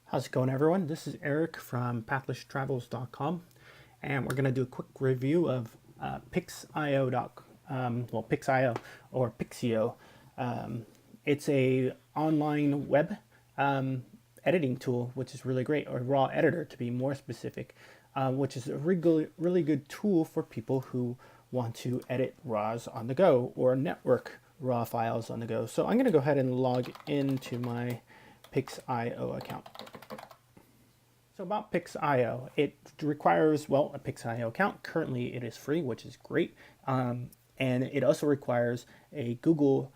How's it going, everyone? This is Eric from pathlesstravels.com, and we're going to do a quick review of Pix.io. Pix.io or Pixio. It's a online web editing tool, which is really great, or raw editor to be more specific, which is a really good tool for people who want to edit RAWs on the go or network raw files on the go. So I'm going to go ahead and log into my Pix.io account. So about Pix.io, it requires, well, a Pix.io account. Currently it is free, which is great. And it also requires a Google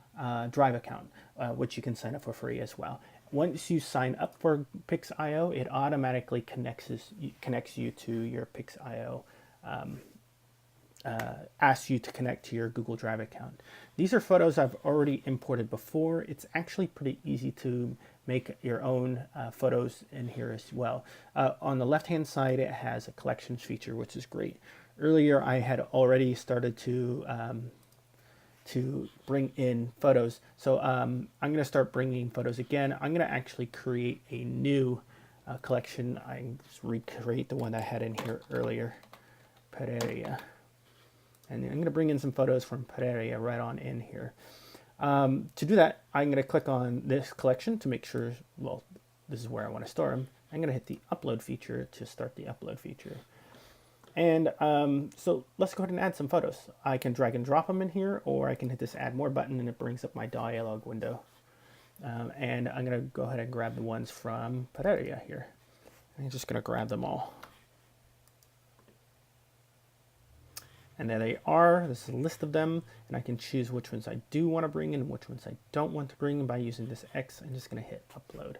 Drive account, which you can sign up for free as well. Once you sign up for Pix.io, it automatically connects you to your Pix.io, asks you to connect to your Google Drive account. These are photos I've already imported before. It's actually pretty easy to make your own photos in here as well. On the left-hand side, it has a collections feature, which is great. Earlier, I had already started to bring in photos. So I'm going to start bringing photos again. I'm going to actually create a new collection. I just recreate the one I had in here earlier, Pereira. And I'm going to bring in some photos from Pereira right on in here. To do that, I'm going to click on this collection to make sure, well, this is where I want to store them. I'm going to hit the upload feature to start the upload feature. And so let's go ahead and add some photos. I can drag and drop them in here, or I can hit this add more button and it brings up my dialog window. And I'm going to go ahead and grab the ones from Pereira here. I'm just going to grab them all. And there they are. This is a list of them, and I can choose which ones I do want to bring in and which ones I don't want to bring in by using this X. I'm just going to hit upload.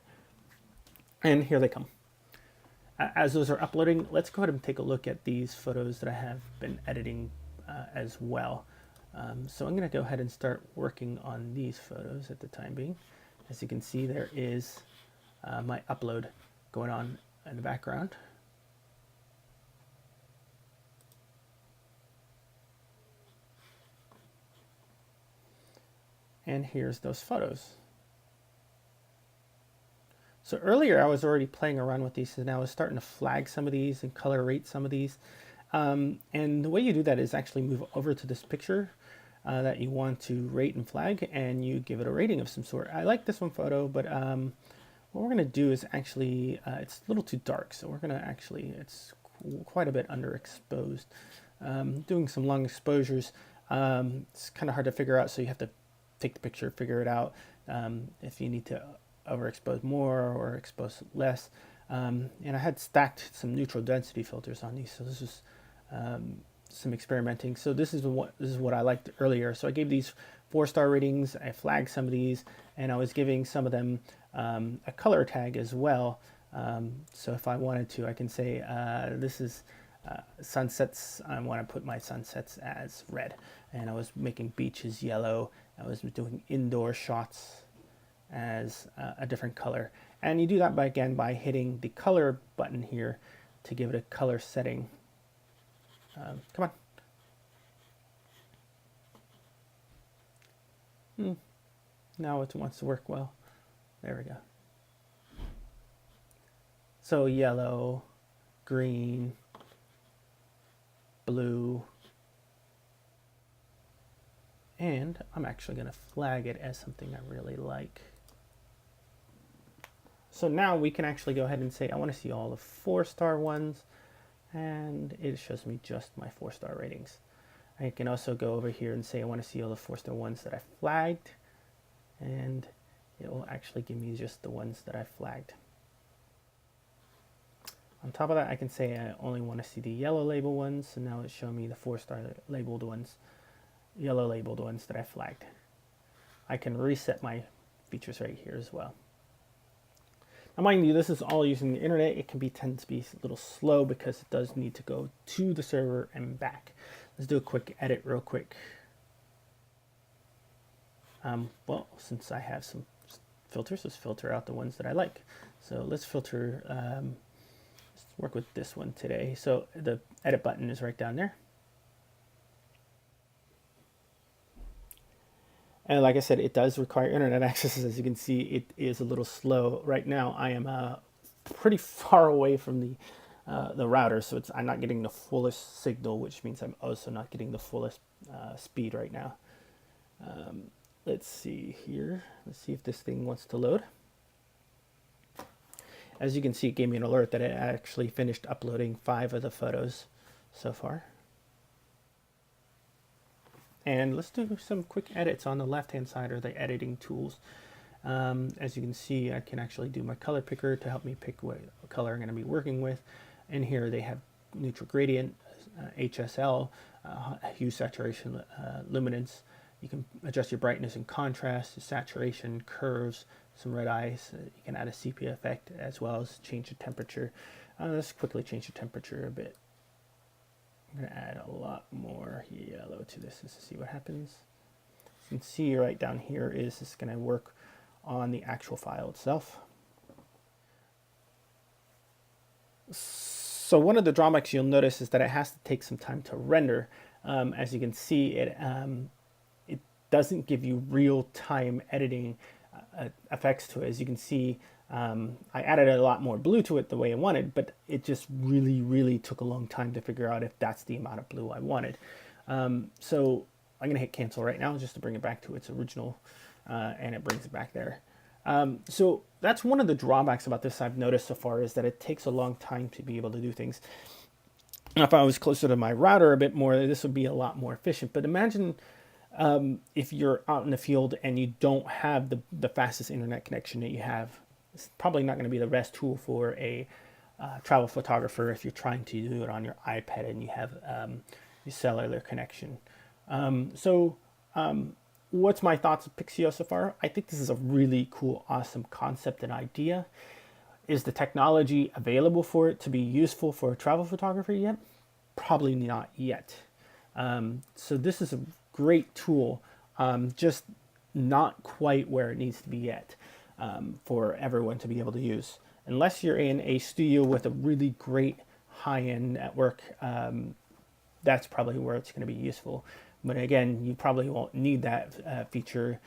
And here they come. As those are uploading, let's go ahead and take a look at these photos that I have been editing as well. So I'm going to go ahead and start working on these photos at the time being. As you can see, there is my upload going on in the background. And here's those photos. So earlier I was already playing around with these, and I was starting to flag some of these and color rate some of these. And the way you do that is actually move over to this picture that you want to rate and flag, and you give it a rating of some sort. I like this one photo, but what we're going to do is actually, it's a little too dark, so we're going to actually, it's quite a bit underexposed. Doing some long exposures, it's kind of hard to figure out, so you have to take the picture, figure it out if you need to overexpose more or expose less. And I had stacked some neutral density filters on these, so this is some experimenting. So this is what I liked earlier. So I gave these 4-star ratings. I flagged some of these, and I was giving some of them a color tag as well. So if I wanted to, I can say this is sunsets. I want to put my sunsets as red, and I was making beaches yellow. I was doing indoor shots as a different color, and you do that by hitting the color button here to give it a color setting. Come on. Now it wants to work well. There we go. So yellow, green, blue, and I'm actually going to flag it as something I really like. So now we can actually go ahead and say I want to see all the 4-star ones, and it shows me just my 4-star ratings. I can also go over here and say I want to see all the 4-star ones that I flagged, and it will actually give me just the ones that I flagged. On top of that, I can say I only want to see the yellow label ones, so now it's showing me the 4-star labeled ones, yellow labeled ones that I flagged. I can reset my features right here as well. Now mind you, this is all using the internet. It can tend to be a little slow because it does need to go to the server and back. Let's do a quick edit real quick. Well, since I have some filters, let's filter out the ones that I like. So let's filter, let's work with this one today. So the edit button is right down there. And like I said, it does require internet access. As you can see, it is a little slow. Right now, I am pretty far away from the router, so I'm not getting the fullest signal, which means I'm also not getting the fullest speed right now. Let's see here. Let's see if this thing wants to load. As you can see, it gave me an alert that it actually finished uploading 5 of the photos so far. And let's do some quick edits on the left-hand side, or the editing tools. As you can see, I can actually do my color picker to help me pick what color I'm going to be working with. And here they have neutral gradient, HSL, hue, saturation, luminance. You can adjust your brightness and contrast, saturation, curves, some red eyes. You can add a sepia effect as well as change the temperature. Let's quickly change the temperature a bit. I'm going to add a lot more yellow to this just to see what happens. You can see right down here is this going to work on the actual file itself. So one of the drawbacks you'll notice is that it has to take some time to render. As you can see, it doesn't give you real-time editing effects to it. As you can see, I added a lot more blue to it the way I wanted, but it just really took a long time to figure out if that's the amount of blue I wanted. So I'm going to hit cancel right now just to bring it back to its original, and it brings it back there. So that's one of the drawbacks about this I've noticed so far, is that it takes a long time to be able to do things. Now, if I was closer to my router a bit more, this would be a lot more efficient. But imagine if you're out in the field and you don't have the fastest internet connection that you have. It's probably not going to be the best tool for a travel photographer if you're trying to do it on your iPad and you have your cellular connection. What's my thoughts of Pixio so far? I think this is a really cool, awesome concept and idea. Is the technology available for it to be useful for travel photography yet? Probably not yet. So this is a great tool, just not quite where it needs to be yet for everyone to be able to use. Unless you're in a studio with a really great high-end network, that's probably where it's going to be useful. But again, you probably won't need that feature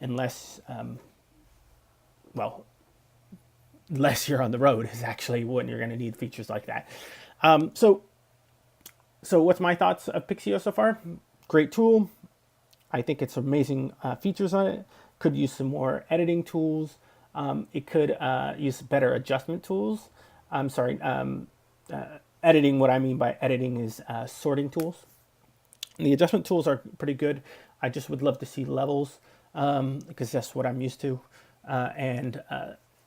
unless, unless you're on the road is actually when you're going to need features like that. So what's my thoughts of Pixio so far? Great tool. I think it's amazing features on it. Could use some more editing tools. It could use better adjustment tools. I'm sorry, editing, what I mean by editing is sorting tools. The adjustment tools are pretty good. I just would love to see levels because that's what I'm used to.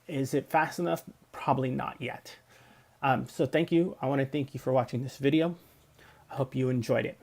Is it fast enough? Probably not yet. So thank you. I want to thank you for watching this video. I hope you enjoyed it.